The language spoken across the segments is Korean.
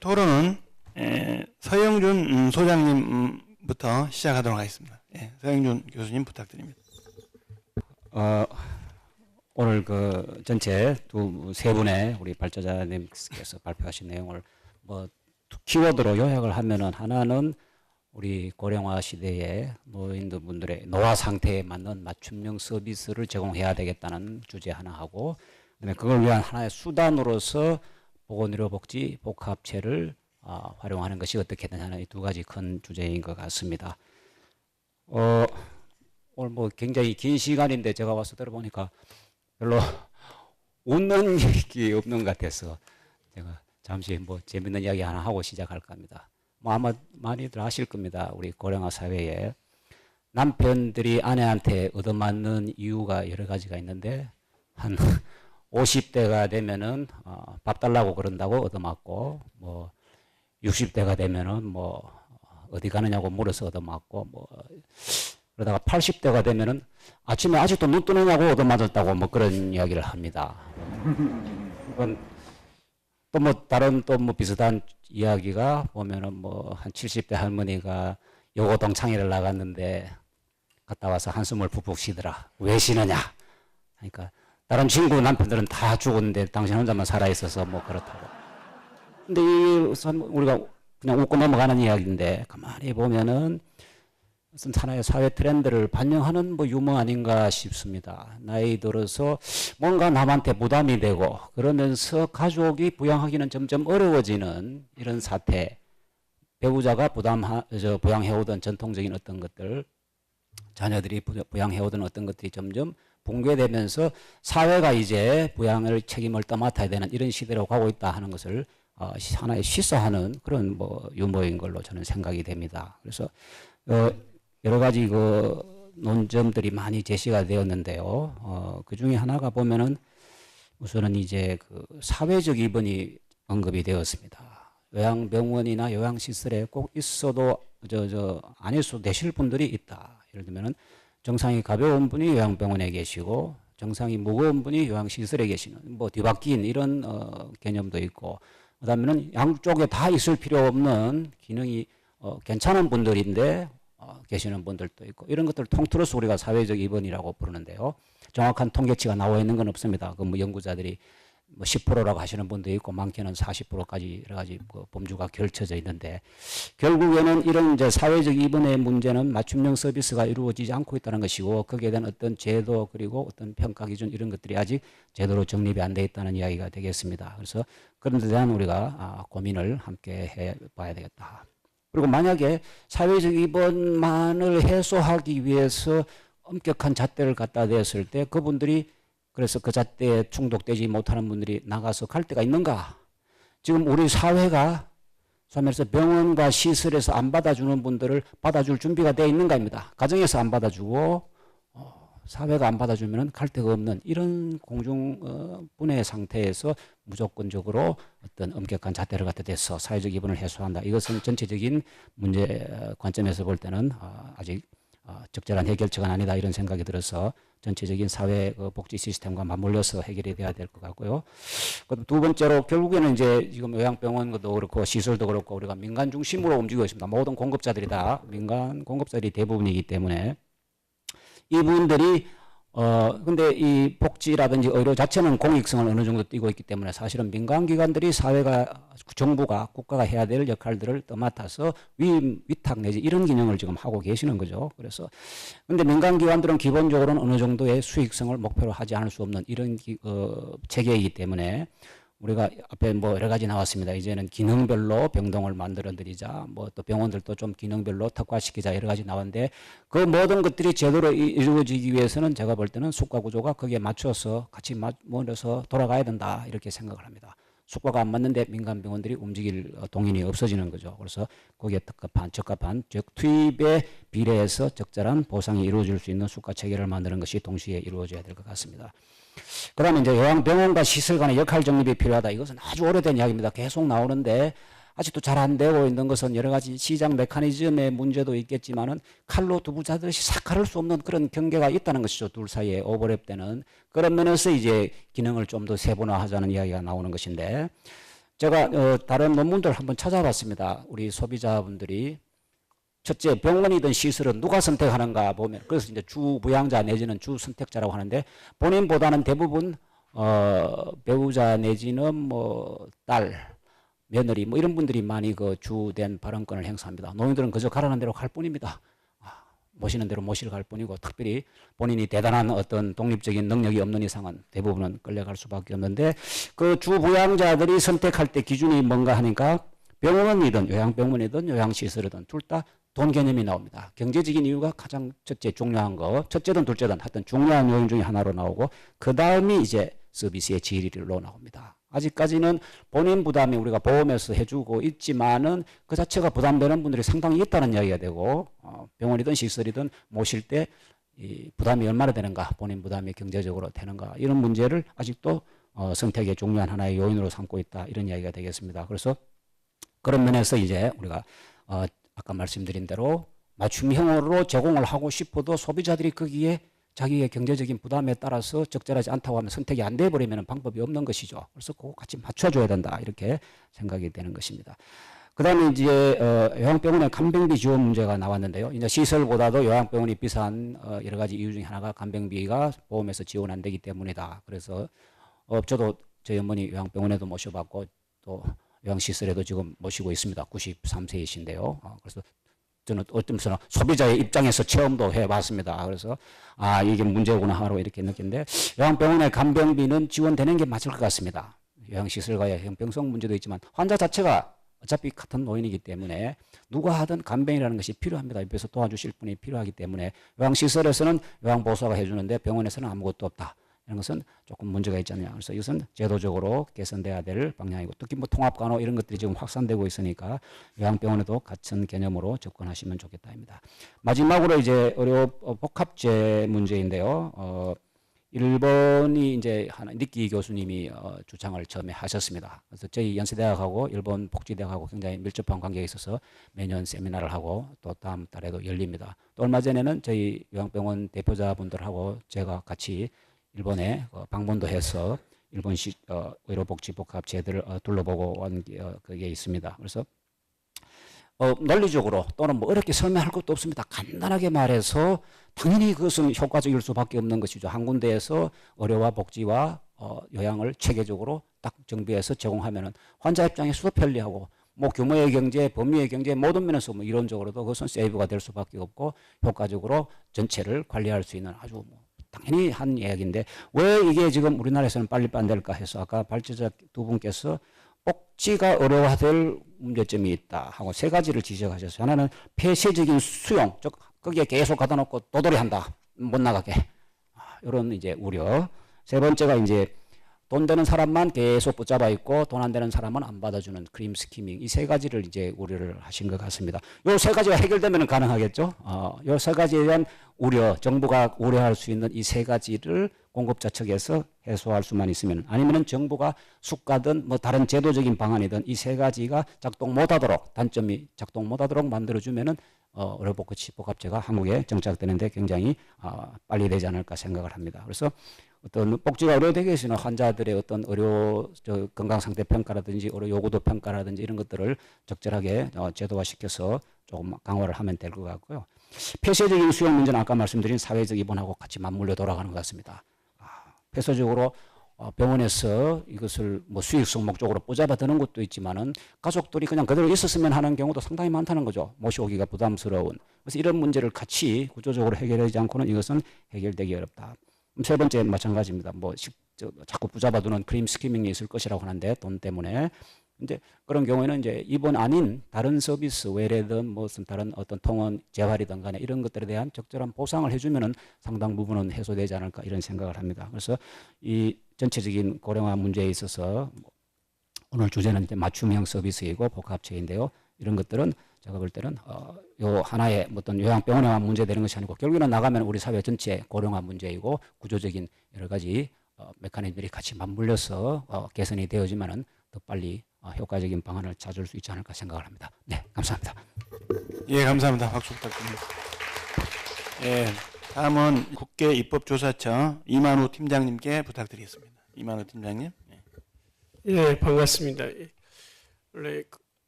토론은 서영준 소장님부터 시작하도록 하겠습니다. 서영준 교수님 부탁드립니다. 오늘 그 전체 세 분의 우리 발제자님께서 발표하신 내용을 뭐 키워드로 요약을 하면은, 하나는 우리 고령화 시대의 노인분들의 노화 상태에 맞는 맞춤형 서비스를 제공해야 되겠다는 주제 하나 하고, 그다음에 그걸 위한 하나의 수단으로서 보건의료복지 복합체를 활용하는 것이 어떻게든 하는 이 두 가지 큰 주제인 것 같습니다. 오늘 뭐 굉장히 긴 시간인데 제가 와서 들어보니까 별로 웃는 얘기 없는 것 같아서 제가 잠시 뭐 재밌는 이야기 하나 하고 시작할까 합니다. 뭐 아마 많이들 아실 겁니다. 우리 고령화 사회에 남편들이 아내한테 얻어맞는 이유가 여러 가지가 있는데, 한 50대가 되면은 밥 달라고 그런다고 얻어맞고, 뭐 60대가 되면은 뭐 어디 가느냐고 물어서 얻어맞고, 뭐 그러다가 80대가 되면은 아침에 아직도 눈 뜨느냐고 얻어맞았다고 뭐 그런 이야기를 합니다. 이건 또 뭐 다른 또 뭐 비슷한 이야기가 보면은 뭐 한 70대 할머니가 여고동 창의를 나갔는데 갔다 와서 한숨을 푹푹 쉬더라. 왜 쉬느냐? 그러니까 다른 친구 남편들은 다 죽었는데 당신 혼자만 살아있어서 뭐 그렇다고. 근데 우리가 그냥 웃고 넘어가는 이야기인데, 가만히 보면은 무슨 하나의 사회 트렌드를 반영하는 뭐 유머 아닌가 싶습니다. 나이 들어서 뭔가 남한테 부담이 되고 그러면서 가족이 부양하기는 점점 어려워지는 이런 사태, 배우자가 부양해오던 전통적인 어떤 것들, 자녀들이 부양해오던 어떤 것들이 점점 붕괴되면서 사회가 이제 부양을 책임을 떠맡아야 되는 이런 시대로 가고 있다 하는 것을 하나의 시사하는 그런 뭐 유머인 걸로 저는 생각이 됩니다. 그래서 여러 가지 그 논점들이 많이 제시가 되었는데요. 그 중에 하나가 보면은 우선은 이제 그 사회적 입원이 언급이 되었습니다. 요양병원이나 요양시설에 꼭 있어도 안 있어도 되실 분들이 있다. 예를 들면은 정상이 가벼운 분이 요양병원에 계시고 정상이 무거운 분이 요양시설에 계시는 뭐 뒤바뀐 이런 개념도 있고, 그다음에는 양쪽에 다 있을 필요 없는 기능이 괜찮은 분들인데 계시는 분들도 있고, 이런 것들을 통틀어서 우리가 사회적 입원이라고 부르는데요. 정확한 통계치가 나와 있는 건 없습니다. 그 뭐 연구자들이 뭐 10%라고 하시는 분도 있고 많게는 40%까지 여러 가지 범주가 결쳐져 있는데, 결국에는 이런 이제 사회적 입원의 문제는 맞춤형 서비스가 이루어지지 않고 있다는 것이고, 거기에 대한 어떤 제도 그리고 어떤 평가 기준 이런 것들이 아직 제대로 정립이 안 돼 있다는 이야기가 되겠습니다. 그래서 그런 데 대한 우리가 고민을 함께 해봐야 되겠다. 그리고 만약에 사회적 입원만을 해소하기 위해서 엄격한 잣대를 갖다 댔을 때 그분들이, 그래서 그 잣대에 중독되지 못하는 분들이 나가서 갈 데가 있는가? 지금 우리 사회가 소위말해서 병원과 시설에서 안 받아주는 분들을 받아줄 준비가 되어 있는가입니다. 가정에서 안 받아주고 사회가 안 받아주면 갈 데가 없는 이런 공중분해 상태에서 무조건적으로 어떤 엄격한 잣대를 갖다 대서 사회적 입원을 해소한다. 이것은 전체적인 문제 관점에서 볼 때는 아직 적절한 해결책은 아니다, 이런 생각이 들어서 전체적인 사회 복지 시스템과 맞물려서 해결이 돼야 될 것 같고요. 두 번째로 결국에는 이제 지금 요양병원도 그렇고 시설도 그렇고 우리가 민간 중심으로 움직이고 있습니다. 모든 공급자들이 다 민간 공급자들이 대부분이기 때문에 이분들이 근데 이 복지라든지 의료 자체는 공익성을 어느 정도 띠고 있기 때문에 사실은 민간기관들이 사회가, 정부가, 국가가 해야 될 역할들을 떠맡아서 위탁 내지 이런 기능을 지금 하고 계시는 거죠. 그래서 근데 민간기관들은 기본적으로는 어느 정도의 수익성을 목표로 하지 않을 수 없는 이런 체계이기 때문에 우리가 앞에 뭐 여러 가지 나왔습니다. 이제는 기능별로 병동을 만들어 드리자, 뭐 또 병원들도 좀 기능별로 특화시키자, 여러 가지 나왔는데 그 모든 것들이 제대로 이루어지기 위해서는 제가 볼 때는 수가 구조가 거기에 맞춰서 같이 맞물려서 돌아가야 된다, 이렇게 생각을 합니다. 수가가 안 맞는데 민간 병원들이 움직일 동인이 없어지는 거죠. 그래서 거기에 적합한 즉 투입에 비례해서 적절한 보상이 이루어질 수 있는 수가 체계를 만드는 것이 동시에 이루어져야 될 것 같습니다. 그 다음에 이제 요양병원과 시설 간의 역할 정립이 필요하다. 이것은 아주 오래된 이야기입니다. 계속 나오는데 아직도 잘 안 되고 있는 것은 여러 가지 시장 메커니즘의 문제도 있겠지만은 칼로 두부 자듯이 싹 가를 수 없는 그런 경계가 있다는 것이죠. 둘 사이에 오버랩 되는 그런 면에서 이제 기능을 좀 더 세분화하자는 이야기가 나오는 것인데, 제가 다른 논문들 한번 찾아봤습니다. 우리 소비자분들이 첫째 병원이든 시설은 누가 선택하는가 보면 그래서 이제 주부양자 내지는 주선택자라고 하는데 본인보다는 대부분 배우자 내지는 뭐 딸, 며느리 뭐 이런 분들이 많이 그 주된 발언권을 행사합니다. 노인들은 그저 가라는 대로 갈 뿐입니다. 모시는 대로 모시러 갈 뿐이고 특별히 본인이 대단한 어떤 독립적인 능력이 없는 이상은 대부분은 끌려갈 수밖에 없는데 그 주부양자들이 선택할 때 기준이 뭔가 하니까 병원이든 요양병원이든 요양시설이든 둘 다 돈 개념이 나옵니다. 경제적인 이유가 가장 첫째 중요한 거, 첫째든 둘째든 하여튼 중요한 요인 중에 하나로 나오고 그 다음이 이제 서비스의 질로 나옵니다. 아직까지는 본인 부담이 우리가 보험에서 해주고 있지만은 그 자체가 부담되는 분들이 상당히 있다는 이야기가 되고 병원이든 시설이든 모실 때 이 부담이 얼마나 되는가, 본인 부담이 경제적으로 되는가 이런 문제를 아직도 선택의 중요한 하나의 요인으로 삼고 있다 이런 이야기가 되겠습니다. 그래서 그런 면에서 이제 우리가 아까 말씀드린 대로 맞춤형으로 제공을 하고 싶어도 소비자들이 거기에 자기의 경제적인 부담에 따라서 적절하지 않다고 하면 선택이 안 돼버리면 방법이 없는 것이죠. 그래서 그거 같이 맞춰줘야 된다 이렇게 생각이 되는 것입니다. 그 다음에 이제 요양병원의 간병비 지원 문제가 나왔는데요. 이제 시설보다도 요양병원이 비싼 여러 가지 이유 중에 하나가 간병비가 보험에서 지원 안 되기 때문이다. 그래서 저도 저희 어머니 요양병원에도 모셔봤고 또 요양시설에도 지금 모시고 있습니다. 93세이신데요. 그래서 저는 어떤 소비자의 입장에서 체험도 해봤습니다. 그래서 이게 문제구나 하고 이렇게 느꼈는데 요양병원의 간병비는 지원되는 게 맞을 것 같습니다. 요양시설과의 형평성 문제도 있지만 환자 자체가 어차피 같은 노인이기 때문에 누가 하든 간병이라는 것이 필요합니다. 옆에서 도와주실 분이 필요하기 때문에 요양시설에서는 요양보호사가 해주는데 병원에서는 아무것도 없다. 이런 것은 조금 문제가 있지 않냐. 그래서 이것은 제도적으로 개선돼야 될 방향이고 특히 뭐 통합간호 이런 것들이 지금 확산되고 있으니까 요양병원에도 같은 개념으로 접근하시면 좋겠다입니다. 마지막으로 이제 의료 복합제 문제인데요. 일본이 이제 니키 교수님이 주장을 처음에 하셨습니다. 그래서 저희 연세대학하고 일본 복지대학하고 굉장히 밀접한 관계가 있어서 매년 세미나를 하고 또 다음 달에도 열립니다. 또 얼마 전에는 저희 요양병원 대표자분들하고 제가 같이 일본에 방문도 해서 일본 의료복지복합제도를 둘러보고 온 그게 있습니다. 그래서 논리적으로 또는 뭐 어렵게 설명할 것도 없습니다. 간단하게 말해서 당연히 그것은 효과적일 수밖에 없는 것이죠. 한 군데에서 의료와 복지와 요양을 체계적으로 딱 정비해서 제공하면은 환자 입장에서도 편리하고 뭐 규모의 경제, 범위의 경제 모든 면에서 뭐 이론적으로도 그것은 세이브가 될 수밖에 없고 효과적으로 전체를 관리할 수 있는 아주 뭐 당연히 한 이야기인데 왜 이게 지금 우리나라에서는 빨리 안 될까 해서 아까 발제자 두 분께서 복지가 어려워될 문제점이 있다 하고 세 가지를 지적하셨어요. 하나는 폐쇄적인 수용, 즉 거기에 계속 가다 놓고 도돌이 한다, 못 나가게 이런 이제 우려. 세 번째가 이제 돈 되는 사람만 계속 붙잡아 있고 돈 안 되는 사람은 안 받아주는 크림 스키밍. 이 세 가지를 이제 우려를 하신 것 같습니다. 이 세 가지가 해결되면 가능하겠죠. 이 세 가지에 대한 우려, 정부가 우려할 수 있는 이 세 가지를 공급자 측에서 해소할 수만 있으면 아니면은 정부가 수가든 뭐 다른 제도적인 방안이든 이 세 가지가 작동 못하도록 단점이 작동 못하도록 만들어주면은 의료복지복합제가 한국에 정착되는데 굉장히 빨리 되지 않을까 생각을 합니다. 그래서 어떤 복지가 의료되기 위해서는 환자들의 어떤 의료 건강 상태 평가라든지 의료 요구도 평가라든지 이런 것들을 적절하게 제도화시켜서 조금 강화를 하면 될 것 같고요. 폐쇄적인 수용 문제는 아까 말씀드린 사회적 입원하고 같이 맞물려 돌아가는 것 같습니다. 폐쇄적으로 병원에서 이것을 뭐 수익성 목적으로 뽑아봐 드는 것도 있지만은 가족들이 그냥 그대로 있었으면 하는 경우도 상당히 많다는 거죠. 모셔오기가 부담스러운. 그래서 이런 문제를 같이 구조적으로 해결하지 않고는 이것은 해결되기 어렵다. 세 번째 마찬가지입니다. 뭐 자꾸 붙잡아 두는 크림 스키밍이 있을 것이라고 하는데 돈 때문에. 근데 그런 경우에는 이제 입원 아닌 다른 서비스 외래든 무슨 다른 어떤 통원 재활이든 간에 이런 것들에 대한 적절한 보상을 해주면은 상당 부분은 해소되지 않을까 이런 생각을 합니다. 그래서 이 전체적인 고령화 문제에 있어서 오늘 주제는 이제 맞춤형 서비스이고 복합체인데요. 이런 것들은 제가 볼 때는 요 하나의 어떤 요양병원에만 문제되는 것이 아니고 결국에는 나가면 우리 사회 전체 고령화 문제이고 구조적인 여러 가지 메커니즘들이 같이 맞물려서 개선이 되어지면은 더 빨리 효과적인 방안을 찾을 수 있지 않을까 생각을 합니다. 네, 감사합니다. 예, 감사합니다. 박수 부탁드립니다. 예, 다음은 국회 입법조사처 이만우 팀장님께 부탁드리겠습니다. 이만우 팀장님. 예, 반갑습니다. 원래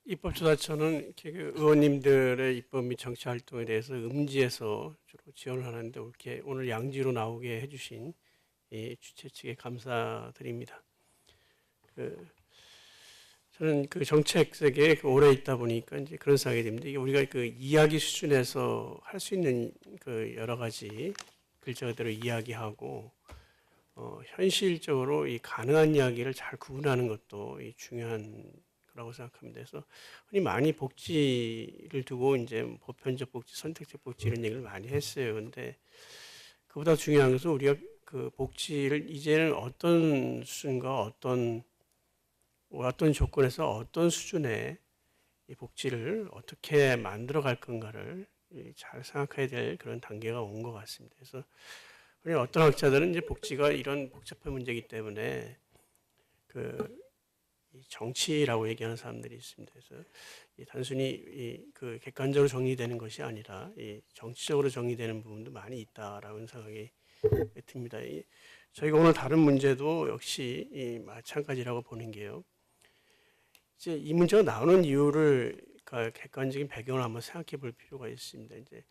입법조사처는 이렇게 그 의원님들의 입법 및 정치 활동에 대해서 음지에서 주로 지원을 하는데 이렇게 오늘 양지로 나오게 해주신 이 주최 측에 감사드립니다. 저는 그 정책 세계에 오래 있다 보니까 이제 그런 생각이 듭니다. 이게 우리가 그 이야기 수준에서 할 수 있는 그 여러 가지 글자 그대로 이야기하고 현실적으로 이 가능한 이야기를 잘 구분하는 것도 이 중요한 거라고 생각합니다. 그래서 흔히 많이 복지를 두고 이제 보편적 복지, 선택적 복지 이런 얘기를 많이 했어요. 근데 그보다 중요한 것은 우리가 그 복지를 이제는 어떤 수준과 어떤 조건에서 어떤 수준의 이 복지를 어떻게 만들어 갈 건가를 잘 생각해야 될 그런 단계가 온 것 같습니다. 그래서 우리 어떤 학자들은 이제 복지가 이런 복잡한 문제이기 때문에 이 정치라고 얘기하는 사람들이 있습니다. 그래서 단순히 그 객관적으로 정리되는 것이 아니라 이 정치적으로 정리되는 부분도 많이 있다라는 생각이 듭니다. 저희가 오늘 다른 문제도 역시 마찬가지라고 보는 게요. 이제 이 문제가 나오는 이유를 객관적인 배경을 한번 생각해 볼 필요가 있습니다. 이제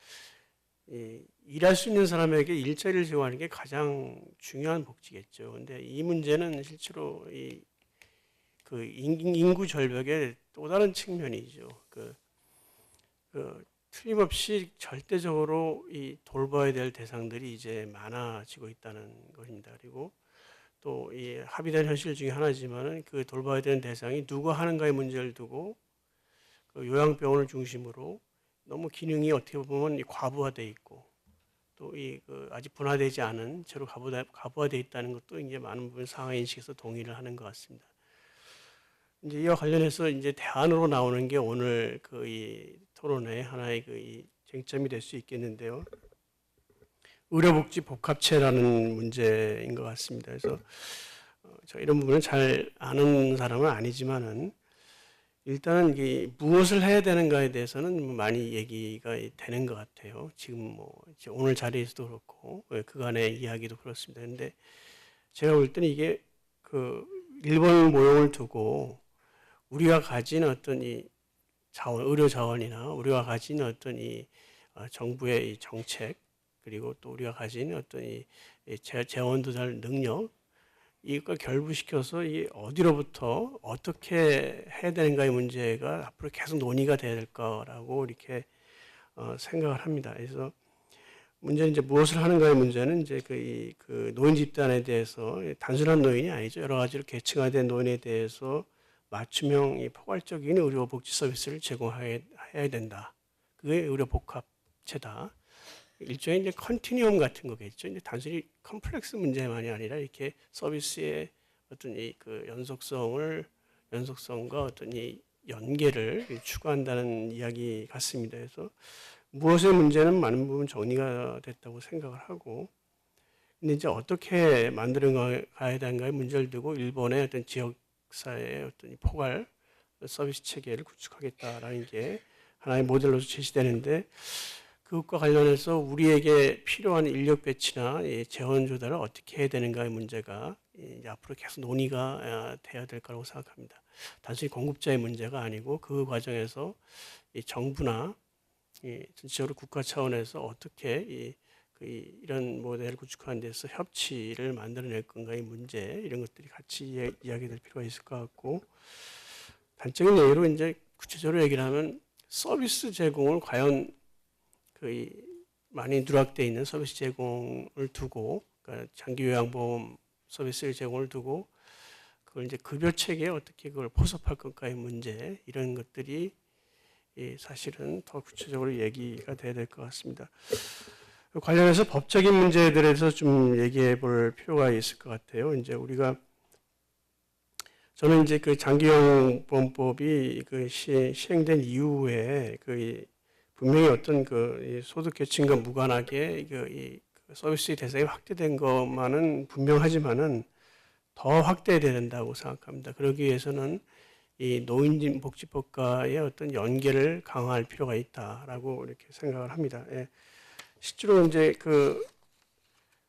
일할 수 있는 사람에게 일자리를 제공하는 게 가장 중요한 복지겠죠. 근데 이 문제는 실제로 그 인구 절벽의 또 다른 측면이죠. 틀림없이 절대적으로 이 돌봐야 될 대상들이 이제 많아지고 있다는 것입니다. 그리고 또 이 합의된 현실 중에 하나지만은 그 돌봐야 되는 대상이 누가 하는가의 문제를 두고 그 요양병원을 중심으로 너무 기능이 어떻게 보면 과부하돼 있고 또 아직 분화되지 않은 채로 과부하돼 있다는 것도 이제 많은 부분 상하 인식에서 동의를 하는 것 같습니다. 이제 이와 관련해서 이제 대안으로 나오는 게 오늘 이 토론의 하나의 이 쟁점이 될 수 있겠는데요. 의료복지 복합체라는 문제인 것 같습니다. 그래서 저 이런 부분을 잘 아는 사람은 아니지만은 일단은 무엇을 해야 되는가에 대해서는 많이 얘기가 되는 것 같아요. 지금 오늘 자리에서도 그렇고 그간의 이야기도 그렇습니다. 그런데 제가 볼 때는 이게 일본 모형을 두고 우리가 가진 어떤 이 자원, 의료 자원이나 우리가 가진 어떤 정부의 정책 그리고 또 우리가 가진 어떤 재원 조달 능력 이걸 결부시켜서 어디로부터 어떻게 해야 되는가의 문제가 앞으로 계속 논의가 돼야 될 거라고 이렇게 생각을 합니다. 그래서 문제는 이제 무엇을 하는가의 문제는 이제 그 노인 집단에 대해서 단순한 노인이 아니죠. 여러 가지로 계층화된 노인에 대해서 맞춤형 포괄적인 의료 복지 서비스를 제공해야 된다. 그게 의료 복합체다. 일종의 이제 컨티뉴엄 같은 거겠죠. 이제 단순히 컴플렉스 문제만이 아니라 이렇게 서비스의 어떤 연속성과 어떤 연계를 추구한다는 이야기 같습니다. 그래서 무엇의 문제는 많은 부분 정리가 됐다고 생각을 하고, 근데 이제 어떻게 만들어 가야 되는가의 문제를 두고 일본의 어떤 지역사회의 어떤 포괄 서비스 체계를 구축하겠다라는 게 하나의 모델로서 제시되는데, 그것과 관련해서 우리에게 필요한 인력 배치나 재원 조달을 어떻게 해야 되는가의 문제가 이제 앞으로 계속 논의가 돼야 될 거라고 생각합니다. 단순히 공급자의 문제가 아니고 그 과정에서 정부나 전체적으로 국가 차원에서 어떻게 이런 모델을 구축하는 데서 협치를 만들어낼 건가의 문제 이런 것들이 같이 이야기될 필요가 있을 것 같고, 단적인 예로 이제 구체적으로 얘기를 하면 서비스 제공을 과연 많이 누락되어 있는 서비스 제공을 두고, 그러니까 장기 요양보험 서비스 제공을 두고 그걸 이제 급여 체계에 어떻게 그걸 포섭할 것까의 문제 이런 것들이 사실은 더 구체적으로 얘기가 돼야 될 것 같습니다. 관련해서 법적인 문제에 대해서 좀 얘기해 볼 필요가 있을 것 같아요. 이제 저는 이제 그 장기요양보험법이 시행된 이후에 분명히 어떤 소득 계층과 무관하게 이 서비스의 대상이 확대된 것만은 분명하지만은 더 확대돼야 된다고 생각합니다. 그러기 위해서는 이 노인복지법과의 어떤 연계를 강화할 필요가 있다라고 이렇게 생각을 합니다. 실제로 이제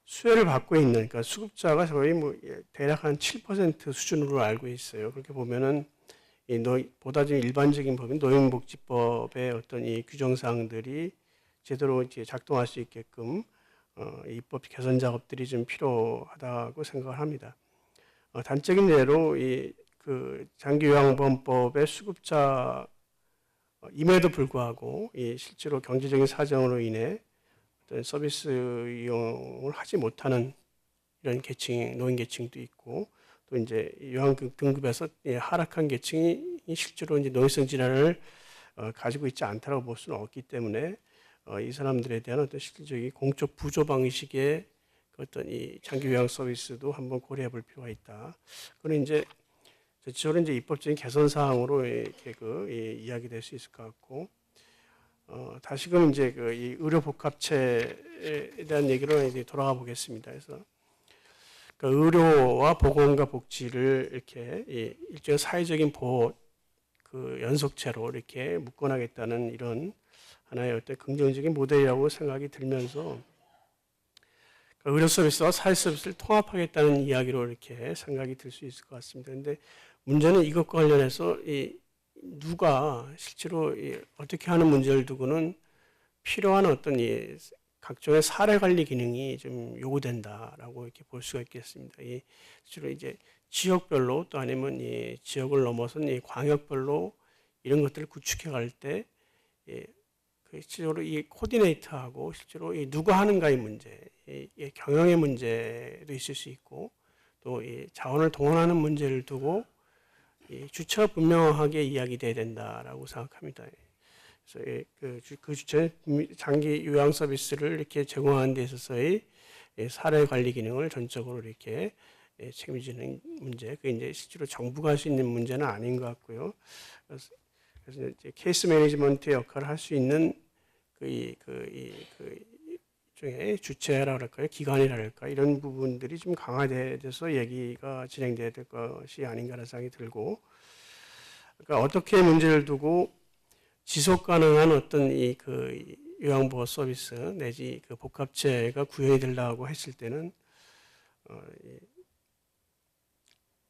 수혜를 받고 있는, 그러니까 수급자가 거의 대략 한 7% 수준으로 알고 있어요. 그렇게 보면은 보다 좀 일반적인 법인 노인복지법의 어떤 이 규정 사항들이 제대로 이제 작동할 수 있게끔 입법 개선 작업들이 좀 필요하다고 생각을 합니다. 단적인 예로 그 장기요양보험법의 수급자 임에도 불구하고 실제로 경제적인 사정으로 인해 어떤 서비스 이용을 하지 못하는 이런 계층, 노인 계층도 있고 또 이제 요양 등급에서 하락한 계층이 실제로 이제 노인성 질환을 가지고 있지 않다고 볼 수는 없기 때문에 이 사람들에 대한 어떤 실질적인 공적 부조 방식의 어떤 이 장기 요양 서비스도 한번 고려해 볼 필요가 있다. 그건 이제 전체적으로 이제 입법적인 개선 사항으로 이렇게 이야기될 수 있을 것 같고, 다시금 이제 이 의료 복합체에 대한 얘기로 이제 돌아가 보겠습니다. 그래서 의료와 보건과 복지를 이렇게 일종의 사회적인 보호 연속체로 이렇게 묶어나겠다는 이런 하나의 어떤 긍정적인 모델이라고 생각이 들면서 의료 서비스와 사회 서비스를 통합하겠다는 이야기로 이렇게 생각이 들 수 있을 것 같습니다. 그런데 문제는 이것과 관련해서 누가 실제로 어떻게 하는 문제를 두고는 필요한 어떤 각종의 사례 관리 기능이 좀 요구된다라고 이렇게 볼 수가 있겠습니다. 실제로 이제 지역별로 또 아니면 지역을 넘어선 광역별로 이런 것들을 구축해 갈 때 실제로 코디네이터하고 실제로 누가 하는가의 문제, 경영의 문제도 있을 수 있고 또 자원을 동원하는 문제를 두고 주체가 분명하게 이야기돼야 된다라고 생각합니다. 그래서 그 주체 장기 요양 서비스를 이렇게 제공하는 데 있어서의 사례 관리 기능을 전적으로 이렇게 책임지는 문제, 그게 이제 실제로 정부가 할 수 있는 문제는 아닌 것 같고요. 그래서 이제 케이스 매니지먼트의 역할을 할 수 있는 중에 주체라 그럴까요, 기관이라 그럴까 이런 부분들이 좀 강화돼서 얘기가 진행돼야 될 것이 아닌가라는 생각이 들고, 그러니까 어떻게 문제를 두고 지속 가능한 어떤 요양보호 서비스 내지 그 복합체가 구현이 되려고 했을 때는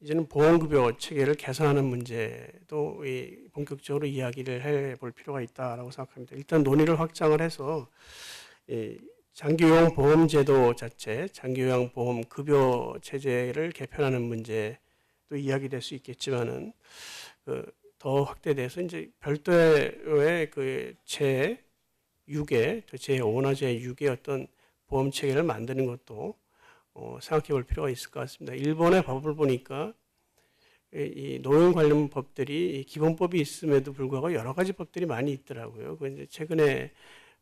이제는 보험급여 체계를 개선하는 문제도 본격적으로 이야기를 해볼 필요가 있다라고 생각합니다. 일단 논의를 확장을 해서 장기요양보험제도 자체, 장기요양보험급여 체제를 개편하는 문제도 이야기될 수 있겠지만은 더 확대돼서 이제 별도의 제6의 제5나 제6의 어떤 보험 체계를 만드는 것도 생각해 볼 필요가 있을 것 같습니다. 일본의 법을 보니까 이 노인 관련 법들이 기본법이 있음에도 불구하고 여러 가지 법들이 많이 있더라고요. 그 이제 최근에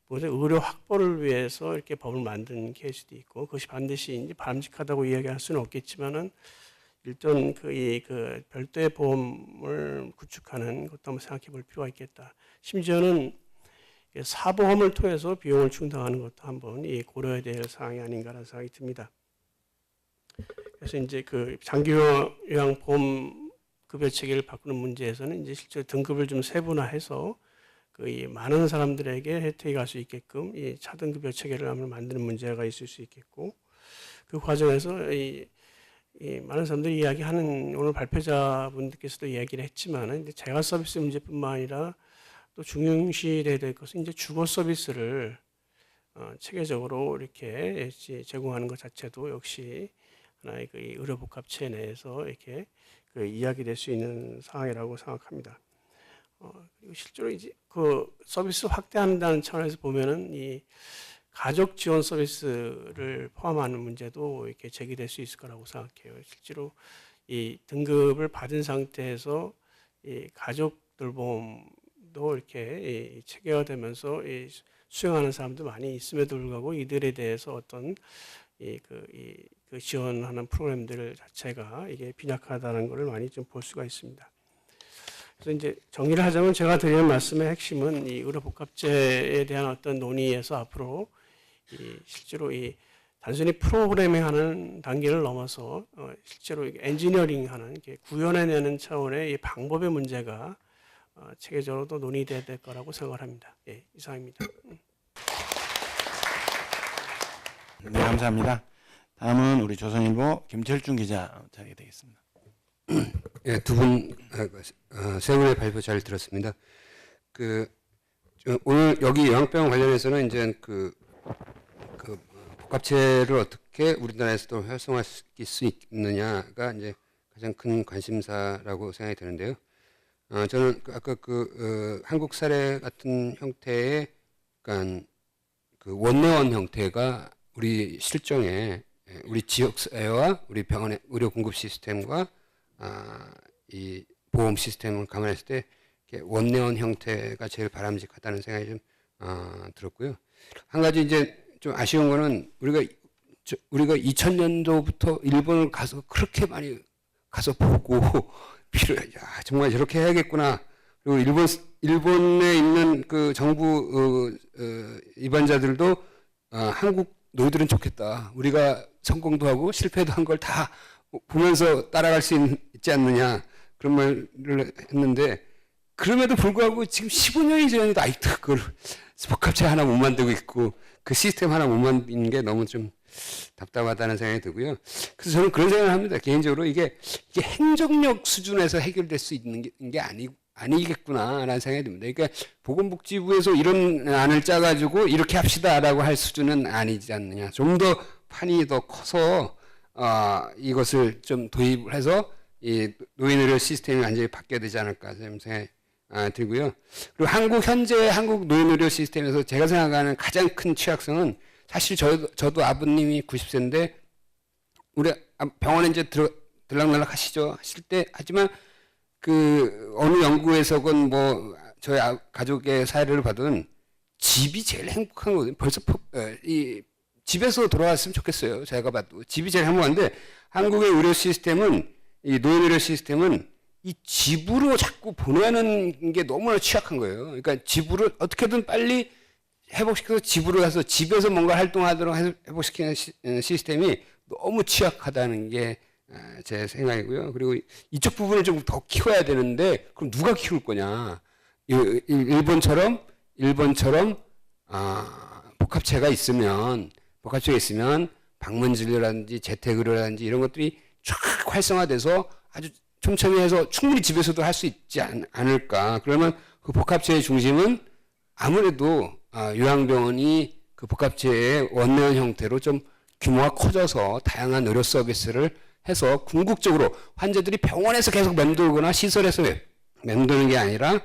의료 확보를 위해서 이렇게 법을 만든 케이스도 있고, 그것이 반드시 이제 바람직하다고 이야기할 수는 없겠지만은 일단 별도의 보험을 구축하는 것도 한번 생각해 볼 필요가 있겠다. 심지어는 사보험을 통해서 비용을 충당하는 것도 한번 고려해야 될 사항이 아닌가라는 생각이 듭니다. 그래서 이제 장기요양보험 급여 체계를 바꾸는 문제에서는 이제 실제 등급을 좀 세분화해서 많은 사람들에게 혜택이 갈 수 있게끔 이 차등급여 체계를 한번 만드는 문제가 있을 수 있겠고, 그 과정에서 많은 사람들이 이야기하는 오늘 발표자분들께서도 이야기를 했지만 이제 재활 서비스 문제뿐만 아니라 또 중요시돼야 될 것은 이제 주거 서비스를 체계적으로 이렇게 제공하는 것 자체도 역시 하나의 의료 복합체 내에서 이렇게 이야기될 수 있는 상황이라고 생각합니다. 그리고 실제로 이제 서비스 확대한다는 차원에서 보면은 이 가족 지원 서비스를 포함하는 문제도 이렇게 제기될 수 있을 거라고 생각해요. 실제로 이 등급을 받은 상태에서 이 가족들 보험도 이렇게 체계화되면서 수용하는 사람도 많이 있음에도 불구하고 이들에 대해서 어떤 지원하는 프로그램들 자체가 이게 빈약하다는 것을 많이 좀 볼 수가 있습니다. 그래서 이제 정리를 하자면 제가 드리는 말씀의 핵심은 이 의료복합제에 대한 어떤 논의에서 앞으로 실제로 단순히 프로그래밍하는 단계를 넘어서 실제로 엔지니어링하는 구현해내는 차원의 이 방법의 문제가 체계적으로도 논의돼야 될 거라고 생각을 합니다. 예, 이상입니다. 네, 감사합니다. 다음은 우리 조선일보 김철중 기자 자리게 되겠습니다. 예, 두 분, 세 분의 발표 잘 들었습니다. 오늘 여기 요양병 관련해서는 이제 복합체를 어떻게 우리나라에서도 활성화시킬 수 있느냐가 이제 가장 큰 관심사라고 생각이 드는데요. 저는 아까 한국 사례 같은 형태의, 그러니까 원내원 형태가 우리 실정에 우리 지역사회와 우리 병원의 의료 공급 시스템과 이 보험 시스템을 감안했을 때 원내원 형태가 제일 바람직하다는 생각이 좀 들었고요. 한 가지 이제 좀 아쉬운 거는 우리가 2000년도부터 일본을 가서 그렇게 많이 가서 보고 정말 저렇게 해야겠구나. 그리고 일본에 있는 그 정부 입안자들도 한국 노이들은 좋겠다. 우리가 성공도 하고 실패도 한 걸 다 보면서 따라갈 수 있지 않느냐. 그런 말을 했는데, 그럼에도 불구하고 지금 15년이 지났는데 아직도 그걸 복합체 하나 못 만들고 있고 그 시스템 하나 못 만드는 게 너무 좀 답답하다는 생각이 들고요. 그래서 저는 그런 생각을 합니다. 개인적으로 이게 행정력 수준에서 해결될 수 있는 게 아니겠구나라는 생각이 듭니다. 그러니까 보건복지부에서 이런 안을 짜가지고 이렇게 합시다라고 할 수준은 아니지 않느냐. 좀 더 판이 더 커서 이것을 좀 도입을 해서 이 노인의료 시스템이 완전히 바뀌어야 되지 않을까 생각이 들고요. 그리고 현재 한국 노인의료 시스템에서 제가 생각하는 가장 큰 취약성은, 사실 저도 아버님이 90세인데 우리 병원에 이제 들락날락 하실 때, 하지만 어느 연구에서건 뭐 저희 가족의 사례를 봐도 집이 제일 행복한 거거든요. 벌써 이 집에서 돌아왔으면 좋겠어요. 제가 봐도 집이 제일 행복한데, 한국의 의료 시스템은, 이 노인의료 시스템은 이 집으로 자꾸 보내는 게 너무나 취약한 거예요. 그러니까 집으로 어떻게든 빨리 회복시켜서 집으로 가서 집에서 뭔가 활동하도록 회복시키는 시스템이 너무 취약하다는 게 제 생각이고요. 그리고 이쪽 부분을 좀 더 키워야 되는데, 그럼 누가 키울 거냐? 일본처럼 복합체가 있으면 방문진료라든지 재택의료라든지 이런 것들이 쫙 활성화돼서 아주 촘촘히 해서 충분히 집에서도 할 수 있지 않을까. 그러면 그 복합체의 중심은 아무래도 요양병원이 그 복합체의 원내원 형태로 좀 규모가 커져서 다양한 의료 서비스를 해서 궁극적으로 환자들이 병원에서 계속 맴돌거나 시설에서 맴도는 게 아니라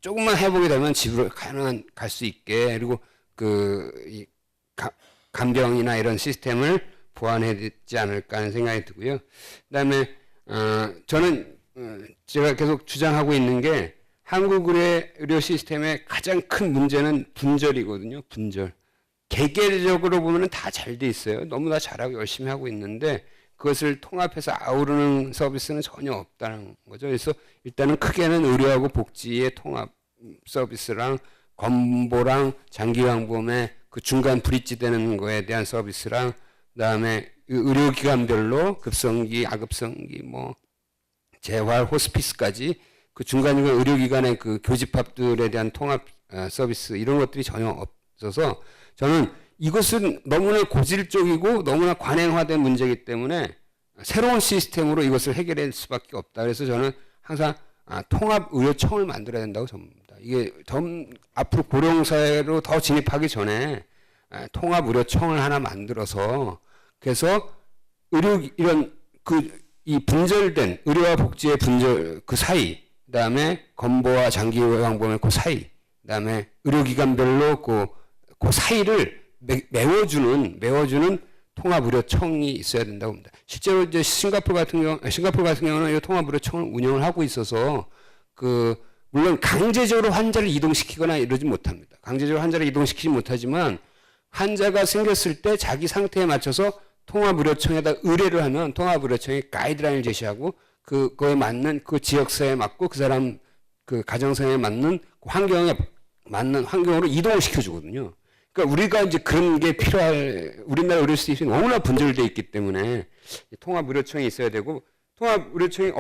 조금만 회복이 되면 집으로 갈 수 있게, 그리고 간병이나 이런 시스템을 보완해야 되지 않을까 하는 생각이 들고요. 그다음에 저는 제가 계속 주장하고 있는 게, 한국 의료 시스템의 가장 큰 문제는 분절이거든요. 분절. 개개적으로 보면 다 잘 돼 있어요. 너무나 잘하고 열심히 하고 있는데 그것을 통합해서 아우르는 서비스는 전혀 없다는 거죠. 그래서 일단은 크게는 의료하고 복지의 통합 서비스랑 건보랑 장기요양보험의 그 중간 브릿지 되는 거에 대한 서비스랑, 그다음에 의료기관별로 급성기, 악급성기, 뭐 재활, 호스피스까지 그 중간 의료기관의 그 교집합들에 대한 통합 서비스, 이런 것들이 전혀 없어서, 저는 이것은 너무나 고질적이고 너무나 관행화된 문제이기 때문에 새로운 시스템으로 이것을 해결할 수밖에 없다. 그래서 저는 항상 통합의료청을 만들어야 된다고 봅니다. 이게 앞으로 고령사회로 더 진입하기 전에 통합의료청을 하나 만들어서, 그래서 이 분절된 의료와 복지의 분절 그 사이, 그다음에 건보와 장기요양보험의 그 사이, 그다음에 의료기관별로 그 사이를 메워주는 통합의료청이 있어야 된다고 봅니다. 실제로 이제 싱가포르 같은 경우는 이 통합의료청을 운영을 하고 있어서 물론 강제적으로 환자를 이동시키거나 이러지 못합니다. 강제적으로 환자를 이동시키지 못하지만 환자가 생겼을 때 자기 상태에 맞춰서 통합의료청에다 의뢰를 하면 통합의료청이 가이드라인을 제시하고 그거에 맞는 그 지역사회에 맞고 그 사람 그 가정사회에 맞는 환경에 맞는 환경으로 이동을 시켜주거든요. 그러니까 우리가 이제 그런 게 우리나라 의료 시스템이 너무나 분절되어 있기 때문에 통합의료청이 있어야 되고, 통합의료청이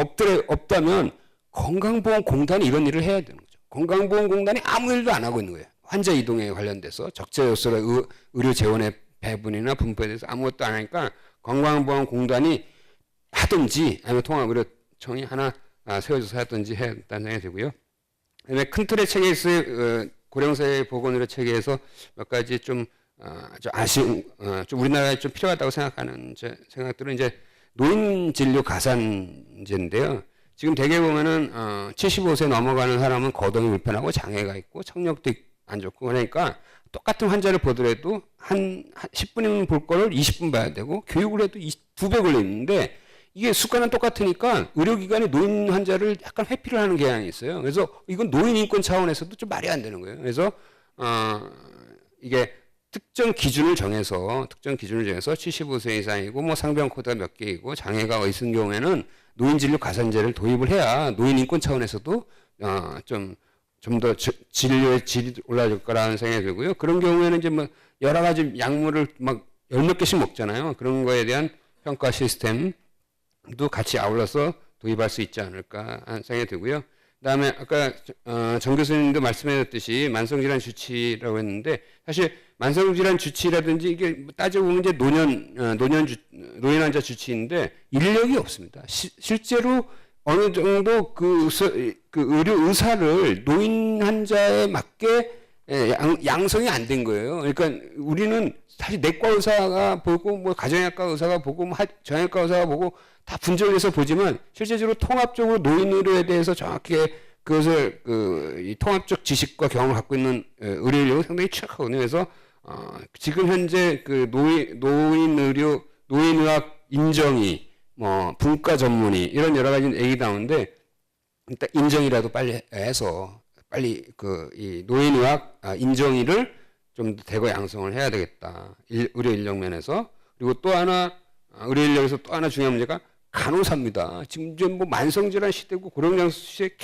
없다면 건강보험공단이 이런 일을 해야 되는 거죠. 건강보험공단이 아무 일도 안 하고 있는 거예요. 환자 이동에 관련돼서 적재적소의 의료 재원의 배분이나 분포에 대해서 아무것도 안 하니까 건강보험공단이 하든지 아니면 청이 하나 세워져서 하든지 해야 된다는 생각이 들고요. 그다음에 큰 틀의 체계에서 고령사회 보건의료 체계에서 몇 가지 좀 아쉬운 좀 우리나라에 좀 필요하다고 생각하는 생각들은 이제 노인 진료 가산제인데요. 지금 대개 보면은 75세 넘어가는 사람은 거동이 불편하고 장애가 있고 청력도 안 좋고 그러니까 똑같은 환자를 보더라도 한 10분이면 볼 거를 20분 봐야 되고 교육을 해도 2배 걸리는데 이게 수가는 똑같으니까 의료기관이 노인 환자를 약간 회피를 하는 경향이 있어요. 그래서 이건 노인 인권 차원에서도 좀 말이 안 되는 거예요. 그래서 이게 특정 기준을 정해서 75세 이상이고 뭐 상병 코드가 몇 개이고 장애가 있은 경우에는 노인 진료 가산제를 도입을 해야 노인 인권 차원에서도 좀 더 진료의 질이 올라질 거라는 생각이 들고요. 그런 경우에는 이제 뭐 여러 가지 약물을 막 열 몇 개씩 먹잖아요. 그런 거에 대한 평가 시스템도 같이 아울러서 도입할 수 있지 않을까 하는 생각이 들고요. 그다음에 아까 정 교수님도 말씀하셨듯이 만성질환 주치라고 했는데 사실 만성질환 주치라든지 이게 따져보면 이제 노인 환자 주치인데 인력이 없습니다. 실제로 어느 정도 그 의료 의사를 노인 환자에 맞게 양성이 안 된 거예요. 그러니까 우리는 사실 내과 의사가 보고 뭐 가정의학과 의사가 보고 뭐 정형외과 의사가 보고 다 분절해서 보지만 실제적으로 통합적으로 노인 의료에 대해서 정확히 그것을 이 통합적 지식과 경험을 갖고 있는 의료 인력은 상당히 취약하거든요. 그래서 지금 현재 그 노인의학 인정이 뭐 분과 전문의 이런 여러 가지 얘기 나오는데 일단 인정이라도 빨리 해서 빨리 이 노인의학 인정의를 좀 대거 양성을 해야 되겠다. 의료 인력 면에서. 그리고 또 하나 의료 인력에서 또 하나 중요한 문제가 간호사입니다. 지금 이제 뭐 만성질환 시대고 고령장 시대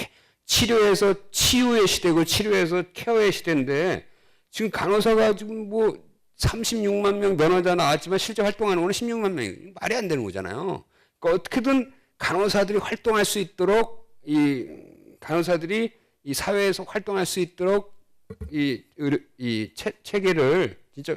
치료에서 치유의 시대고 치료에서 케어의 시대인데 지금 간호사가 지금 뭐 36만 명 면허자 나왔지만 실제 활동하는 거는 16만 명이 말이 안 되는 거잖아요. 그러니까 어떻게든 간호사들이 활동할 수 있도록 간호사들이 이 사회에서 활동할 수 있도록 이 체계를 진짜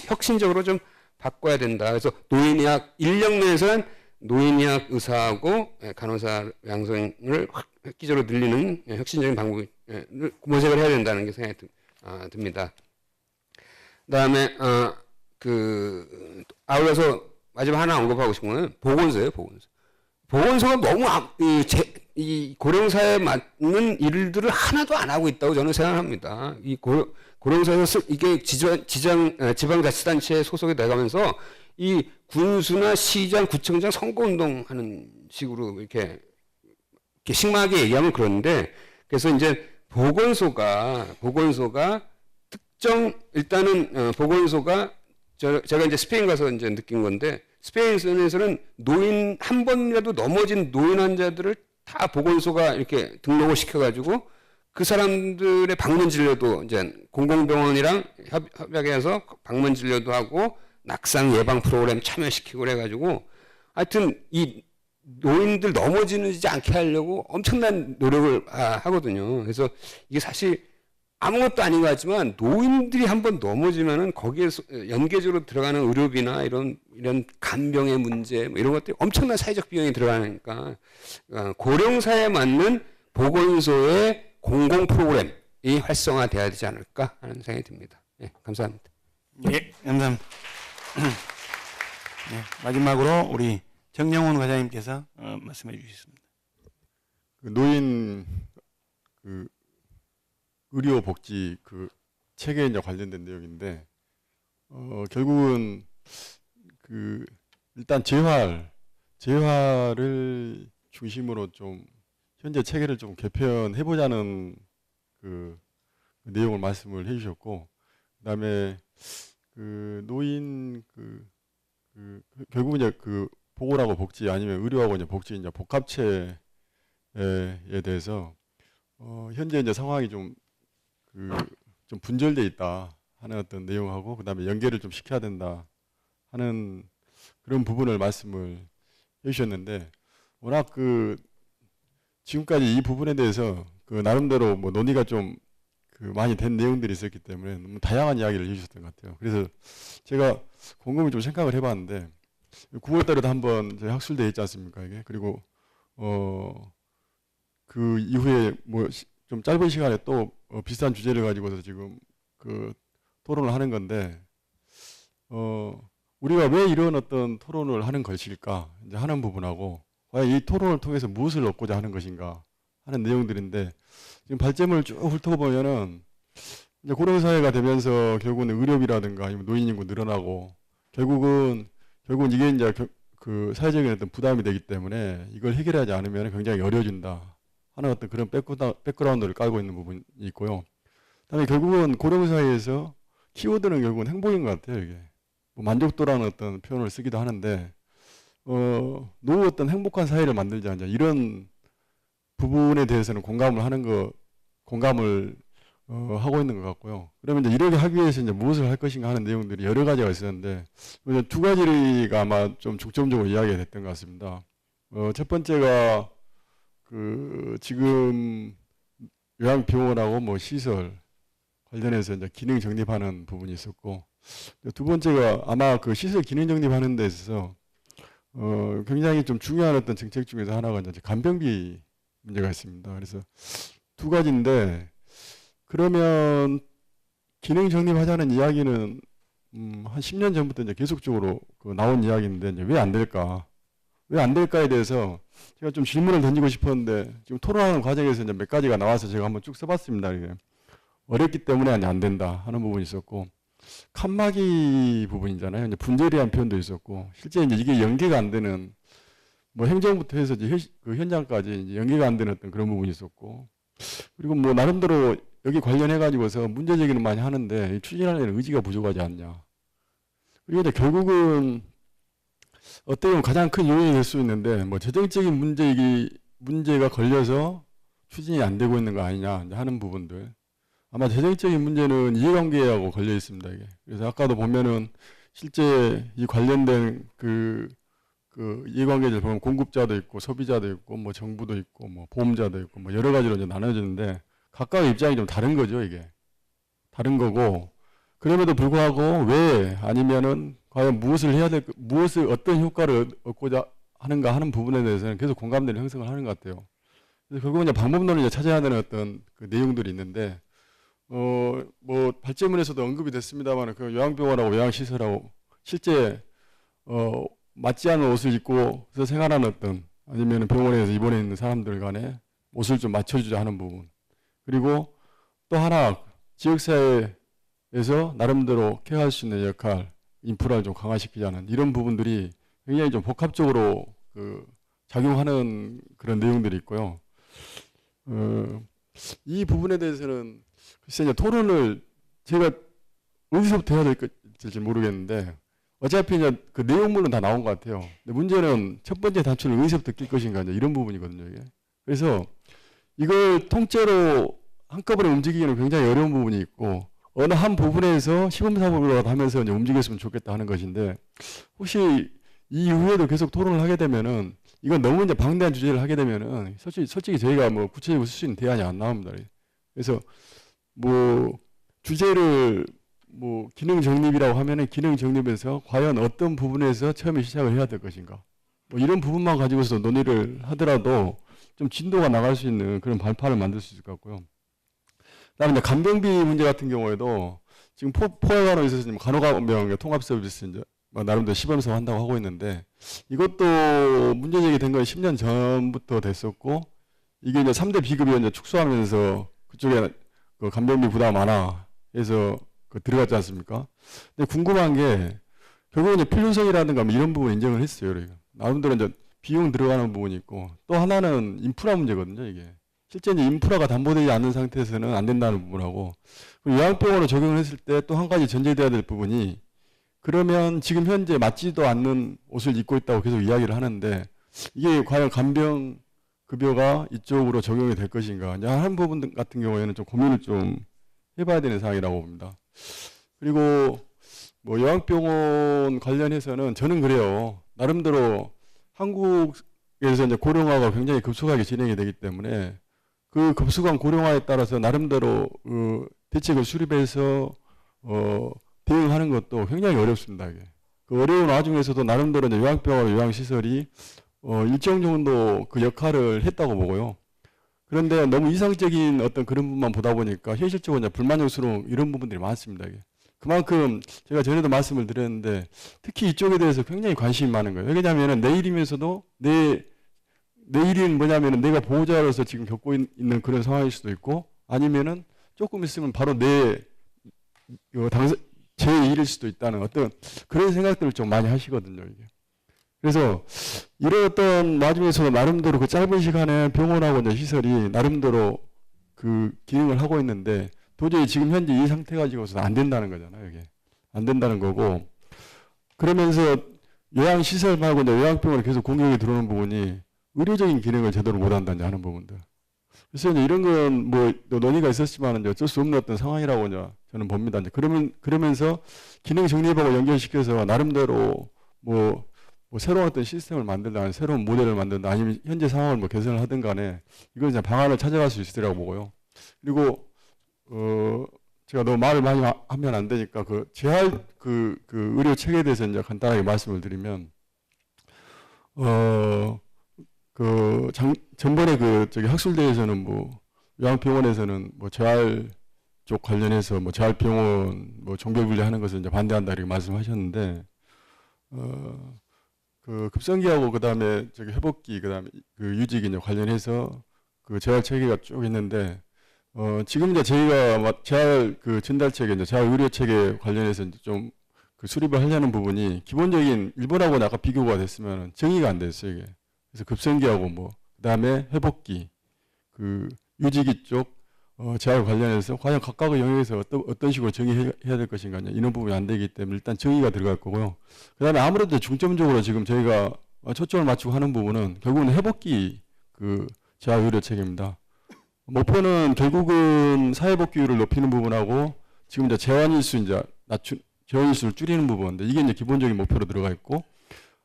혁신적으로 좀 바꿔야 된다. 그래서 노인의학 인력 면에서는 노인의학 의사하고 간호사 양성을 획기적으로 늘리는 혁신적인 방법을 모색을 해야 된다는 게 생각이 듭니다. 그다음에 아울러서 마지막 하나 언급하고 싶은 건 보건소예요. 보건소가 너무 이 고령사에 맞는 일들을 하나도 안 하고 있다고 저는 생각합니다. 이 고령사에서 이게 지방자치단체에 소속이 돼가면서 이 군수나 시장, 구청장 선거운동 하는 식으로 이렇게 식막하게 얘기하면 그런데 그래서 이제 보건소가 일단은 보건소가 제가 이제 스페인 가서 이제 느낀 건데 스페인에서는 한 번이라도 넘어진 노인 환자들을 다 보건소가 이렇게 등록을 시켜가지고 그 사람들의 방문 진료도 이제 공공병원이랑 협약해서 방문 진료도 하고 낙상 예방 프로그램 참여시키고 그래가지고 하여튼 이 노인들 넘어지지 않게 하려고 엄청난 노력을 하거든요. 그래서 이게 사실 아무것도 아닌 것 같지만 노인들이 한번 넘어지면은 거기에 연계적으로 들어가는 의료비나 이런 간병의 문제 뭐 이런 것들이 엄청난 사회적 비용이 들어가니까 고령사에 맞는 보건소의 공공 프로그램이 활성화돼야 되지 않을까 하는 생각이 듭니다. 네, 감사합니다. 예, 감사합니다. 네, 마지막으로 우리 정영훈 과장님께서 말씀해 주시겠습니다. 노인 의료 복지 체계에 이제 관련된 내용인데 결국은 일단 재활을 중심으로 좀 현재 체계를 좀 개편해 보자는 내용을 말씀을 해주셨고 그다음에 노인 결국은 이제 보건하고 복지 아니면 의료하고 이제 복지 이제 복합체에 대해서 현재 이제 상황이 좀 분절돼 있다 하는 어떤 내용하고 그다음에 연계를 좀 시켜야 된다 하는 그런 부분을 말씀을 해주셨는데 워낙 지금까지 이 부분에 대해서 나름대로 뭐 논의가 좀 많이 된 내용들이 있었기 때문에 너무 다양한 이야기를 해주셨던 것 같아요. 그래서 제가 곰곰이 좀 생각을 해봤는데 9월달에도 한번 학술대회 있지 않습니까 이게 그리고 그 이후에 뭐 좀 짧은 시간에 또 비슷한 주제를 가지고서 지금 그 토론을 하는 건데 우리가 왜 이런 어떤 토론을 하는 것일까 이제 하는 부분하고 과연 이 토론을 통해서 무엇을 얻고자 하는 것인가 하는 내용들인데 지금 발제문을 쭉 훑어보면은 이제 고령사회가 되면서 결국은 의료비라든가 아니면 노인 인구 늘어나고 결국은 이게 이제 그 사회적인 어떤 부담이 되기 때문에 이걸 해결하지 않으면 굉장히 어려워진다 하는 어떤 그런 백그라운드를 깔고 있는 부분이 있고요. 그다음에 결국은 고령사회에서 키워드는 결국은 행복인 것 같아요. 이게 뭐 만족도라는 어떤 표현을 쓰기도 하는데 노후 어떤 행복한 사회를 만들자 이제 이런 부분에 대해서는 공감을 하고 있는 것 같고요. 그러면 이제 이렇게 하기 위해서 이제 무엇을 할 것인가 하는 내용들이 여러 가지가 있었는데 두 가지가 아마 좀 중점적으로 이야기가 됐던 것 같습니다. 첫 번째가 그 지금 요양병원하고 뭐 시설 관련해서 이제 기능 정립하는 부분이 있었고 두 번째가 아마 그 시설 기능 정립하는 데 있어서 굉장히 좀 중요한 어떤 정책 중에서 하나가 이제 간병비 문제가 있습니다. 그래서 두 가지인데 그러면 기능 정립하자는 이야기는 한 10년 전부터 이제 계속적으로 그 나온 이야기인데 이제 왜 안 될까? 왜 안 될까에 대해서 제가 좀 질문을 던지고 싶었는데 지금 토론하는 과정에서 이제 몇 가지가 나와서 제가 한번 쭉 써봤습니다. 이게 어렵기 때문에 안 된다 하는 부분이 있었고 칸막이 부분이잖아요. 이제 분절이라는 표현도 있었고 실제 이제 이게 연계가 안 되는 뭐 행정부터 해서 이제 그 현장까지 이제 연계가 안 되는 어떤 그런 부분이 있었고 그리고 뭐 나름대로 여기 관련해 가지고서 문제 제기는 많이 하는데 추진하려는 의지가 부족하지 않냐. 그리고 이제 결국은 어떻게 보면 가장 큰 요인이 될 수 있는데 뭐 재정적인 문제가 걸려서 추진이 안 되고 있는 거 아니냐 이제 하는 부분들. 아마 재정적인 문제는 이해관계하고 걸려 있습니다. 이게. 그래서 아까도 보면은 실제 이 관련된 그 이해관계들 보면 공급자도 있고 소비자도 있고 뭐 정부도 있고 뭐 보험자도 있고 뭐 여러 가지로 이제 나눠지는데 각각의 입장이 좀 다른 거죠. 이게 다른 거고 그럼에도 불구하고 왜 아니면은 과연 무엇을 어떤 효과를 얻고자 하는가 하는 부분에 대해서는 계속 공감대를 형성을 하는 것 같아요. 그래서 결국은 이제 방법론을 이제 찾아야 되는 어떤 그 내용들이 있는데 뭐 발제문에서도 언급이 됐습니다만 그 요양병원하고 요양시설하고 실제 맞지 않은 옷을 입고서 생활하는 어떤 아니면 병원에서 입원해 있는 사람들 간에 옷을 좀 맞춰주자 하는 부분 그리고 또 하나 지역사회에서 나름대로 케어할 수 있는 역할 인프라를 좀 강화시키자는 이런 부분들이 굉장히 좀 복합적으로 그 작용하는 그런 내용들이 있고요. 이 부분에 대해서는 글쎄 이제 토론을 제가 어디서부터 해야 될지 모르겠는데 어차피 이제 그 내용물은 다 나온 것 같아요. 근데 문제는 첫 번째 단추를 어디서부터 낄 것인가 이제 이런 부분이거든요. 이게. 그래서 이걸 통째로 한꺼번에 움직이기는 굉장히 어려운 부분이 있고 어느 한 부분에서 시범사업으로 하면서 이제 움직였으면 좋겠다 하는 것인데 혹시 이 이후에도 계속 토론을 하게 되면은 이건 너무 이제 방대한 주제를 하게 되면은 솔직히 저희가 뭐 구체적으로 쓸 수 있는 대안이 안 나옵니다. 그래서 뭐 주제를 뭐 기능 정립이라고 하면은 기능 정립에서 과연 어떤 부분에서 처음에 시작을 해야 될 것인가 뭐 이런 부분만 가지고서 논의를 하더라도 좀 진도가 나갈 수 있는 그런 발판을 만들 수 있을 것 같고요. 그다음에 이제 간병비 문제 같은 경우에도 지금 포괄간호에 있어서 지금 간호간병 통합 서비스 이제 나름대로 시범사업 한다고 하고 있는데 이것도 문제 제기된 건 10년 전부터 됐었고 이게 이제 3대 비급이 이제 축소하면서 그쪽에 그 간병비 부담 완화 해서 그 들어갔지 않습니까? 근데 궁금한 게 결국은 이제 필요성이라든가 뭐 이런 부분 인정을 했어요. 그러니까. 나름대로 이제 비용 들어가는 부분이 있고 또 하나는 인프라 문제거든요. 이게 실제 이제 인프라가 담보되지 않는 상태에서는 안 된다는 부분하고 요양병원을 적용을 했을 때 또 한 가지 전제돼야 될 부분이 그러면 지금 현재 맞지도 않는 옷을 입고 있다고 계속 이야기를 하는데 이게 과연 간병 급여가 이쪽으로 적용이 될 것인가 한 부분 같은 경우에는 좀 고민을 좀 해봐야 되는 사항이라고 봅니다. 그리고 뭐 요양병원 관련해서는 저는 그래요. 나름대로 한국에서 이제 고령화가 굉장히 급속하게 진행이 되기 때문에 그 급속한 고령화에 따라서 나름대로 대책을 수립해서 대응하는 것도 굉장히 어렵습니다. 이게. 그 어려운 와중에서도 나름대로 이제 요양병원, 요양시설이 일정 정도 그 역할을 했다고 보고요. 그런데 너무 이상적인 어떤 그런 부분만 보다 보니까 현실적으로 이제 불만족스러운 이런 부분들이 많습니다. 이게. 그만큼 제가 전에도 말씀을 드렸는데 특히 이쪽에 대해서 굉장히 관심이 많은 거예요. 왜냐하면 내일이면서도 내일은 뭐냐면은 내가 보호자로서 지금 겪고 있는 그런 상황일 수도 있고 아니면은 조금 있으면 바로 제 일일 수도 있다는 어떤 그런 생각들을 좀 많이 하시거든요. 이게. 그래서 이런 어떤 와중에서도 나름대로 그 짧은 시간에 병원하고 이제 시설이 나름대로 그 기능을 하고 있는데 도저히 지금 현재 이 상태 가지고서는 안 된다는 거잖아요. 이게 안 된다는 거고 그러면서 요양시설 말고 이제 요양병원에 계속 공격이 들어오는 부분이 의료적인 기능을 제대로 못한다는 하는 부분들. 그래서 이제 이런 건 뭐 논의가 있었지만 어쩔 수 없는 어떤 상황이라고 이제 저는 봅니다. 이제 그러면서 기능 정립하고 연결시켜서 나름대로 뭐 새로운 어떤 시스템을 만든다, 새로운 모델을 만든다, 아니면 현재 상황을 뭐 개선을 하든 간에 이건 이제 방안을 찾아갈 수 있으리라고 보고요. 그리고 제가 너무 말을 많이 하면 안 되니까 그 재활 그 의료 체계에 대해서 이제 간단하게 말씀을 드리면 전번에 저기 학술대에서는 뭐 요양병원에서는 뭐 재활 쪽 관련해서 뭐 재활병원 뭐 종교 분리하는 것을 이제 반대한다 이렇게 말씀하셨는데 그 급성기하고 그다음에 저기 회복기 그다음에 그 유지기 이제 관련해서 그 재활 체계가 쭉 있는데 지금 이제 저희가 재활 그 전달 체계 이제 재활 의료 체계 관련해서 이제 좀 그 수립을 하려는 부분이 기본적인 일본하고는 아까 비교가 됐으면 정의가 안 됐어요 이게. 그래서 급성기하고 뭐 그다음에 회복기 그 유지기 쪽 재활 관련해서 과연 각각의 영역에서 어떤 식으로 정의해야 될 것인가 이런 부분이 안 되기 때문에 일단 정의가 들어갈 거고요. 그다음에 아무래도 중점적으로 지금 저희가 초점을 맞추고 하는 부분은 결국은 회복기 그 재활 의료 체계입니다. 목표는 결국은 사회복귀율을 높이는 부분하고 지금 이제 재환일수를 줄이는 부분인데 이게 이제 기본적인 목표로 들어가 있고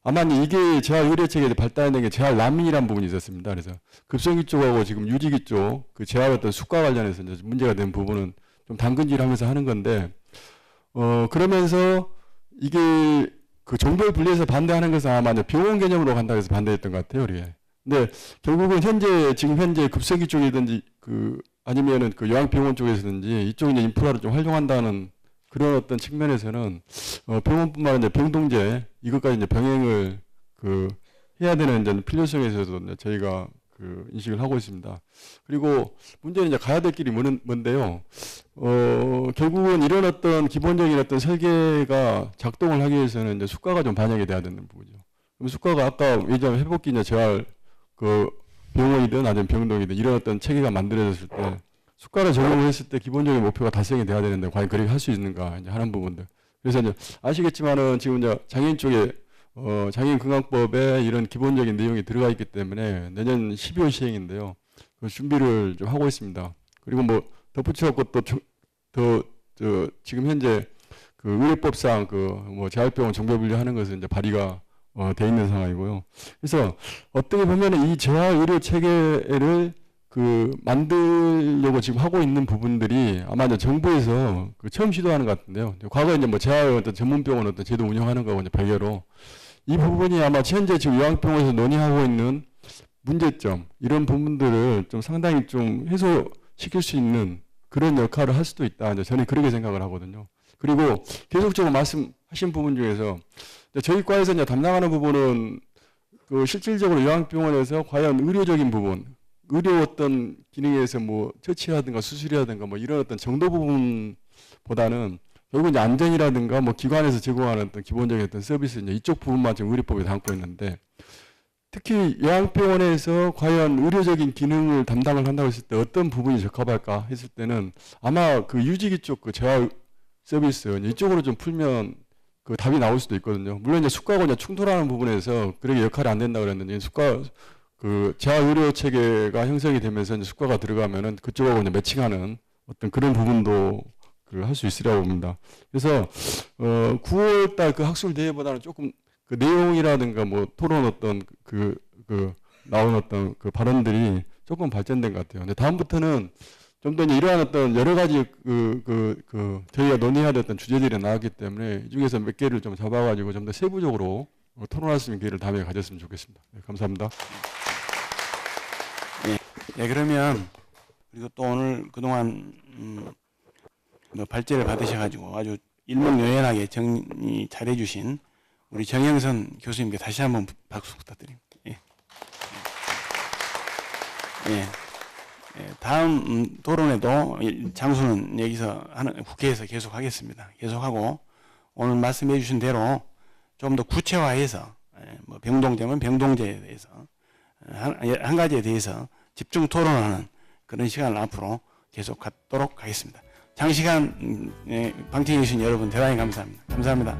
아마 이게 재활 의료 체계에 발달된 게 재활 난민이라는 부분이 있었습니다. 그래서 급성기 쪽하고 지금 유지기 쪽 그 재활 어떤 수가 관련해서 이제 문제가 된 부분은 좀 당근질하면서 하는 건데 그러면서 이게 그 종별 분리해서 반대하는 것은 아마 이제 병원 개념으로 간다고 해서 반대했던 것 같아요, 우리가. 근데 결국은 지금 현재 급성기 쪽이든지 아니면은 그 요양병원 쪽에서든지 이쪽 이제 인프라를 좀 활용한다는 그런 어떤 측면에서는 병원뿐만 아니라 병동제 이것까지 이제 병행을 해야 되는 이제 필요성에서도 이제 저희가 인식을 하고 있습니다. 그리고 문제는 이제 가야 될 길이 뭔데요. 결국은 이런 어떤 기본적인 어떤 설계가 작동을 하기 위해서는 이제 수가가 좀 반영이 돼야 되는 부분이죠. 그럼 수가가 아까 예전에 회복기나 재활 병원이든 아니면 병동이든 이런 어떤 체계가 만들어졌을 때 수가를 적용했을 때 기본적인 목표가 달성이 돼야 되는데 과연 그렇게 할 수 있는가 이제 하는 부분들. 그래서 이제 아시겠지만은 지금 이제 장애인 쪽에 장애인 건강법에 이런 기본적인 내용이 들어가 있기 때문에 내년 12월 시행인데요. 그 준비를 좀 하고 있습니다. 그리고 뭐 덧붙여갖고 지금 현재 그 의료법상 뭐 재활병원 종별분리하는 것은 이제 발의가 돼 있는 상황이고요. 그래서 어떻게 보면은 이 재활 의료 체계를 만들려고 지금 하고 있는 부분들이 아마 이제 정부에서 처음 시도하는 것 같은데요. 과거에 이제 뭐 재활 어떤 전문병원 어떤 제도 운영하는 거하고 이제 별개로 이 부분이 아마 현재 지금 요양병원에서 논의하고 있는 문제점 이런 부분들을 좀 상당히 좀 해소시킬 수 있는 그런 역할을 할 수도 있다. 이제 저는 그렇게 생각을 하거든요. 그리고 계속적으로 말씀하신 부분 중에서 저희 과에서 이제 담당하는 부분은 실질적으로 요양병원에서 과연 의료적인 부분, 의료 어떤 기능에서 뭐 처치라든가 수술이라든가 뭐 이런 어떤 정도 부분보다는 결국 이제 안전이라든가 뭐 기관에서 제공하는 어떤 기본적인 어떤 서비스 이쪽 부분만 지금 의료법에 담고 있는데 특히 요양병원에서 과연 의료적인 기능을 담당을 한다고 했을 때 어떤 부분이 적합할까 했을 때는 아마 유지기 쪽 재활 서비스 이쪽으로 좀 풀면 답이 나올 수도 있거든요. 물론 이제 수가하고 이제 충돌하는 부분에서 그렇게 역할이 안 된다 그랬는데 재활 의료 체계가 형성이 되면서 이제 수가가 들어가면은 그쪽하고 이제 매칭하는 어떤 그런 부분도 할 수 있으리라고 봅니다. 그래서 9월달 학술 대회보다는 조금 내용이라든가 뭐 토론 어떤 나온 어떤 발언들이 조금 발전된 것 같아요. 근데 다음부터는 좀 더 이러한 어떤 여러 가지 저희가 논의해야 됐던 주제들이 나왔기 때문에 이 중에서 몇 개를 좀 잡아가지고 좀 더 세부적으로 토론할 수 있는 기회를 다음에 가졌으면 좋겠습니다. 네, 감사합니다. 네, 그러면 그리고 또 오늘 그동안 뭐 발제를 받으셔가지고 아주 일목요연하게 정리 잘해주신 우리 정영선 교수님께 다시 한번 박수 부탁드립니다. 예. 예. 예, 다음 토론에도 장수는 여기서 국회에서 계속하겠습니다. 계속하고 오늘 말씀해 주신 대로 좀 더 구체화해서 뭐 병동제면 병동제에 대해서 한 가지에 대해서 집중 토론하는 그런 시간을 앞으로 계속 갖도록 하겠습니다. 장시간 방청해 주신 여러분 대단히 감사합니다. 감사합니다.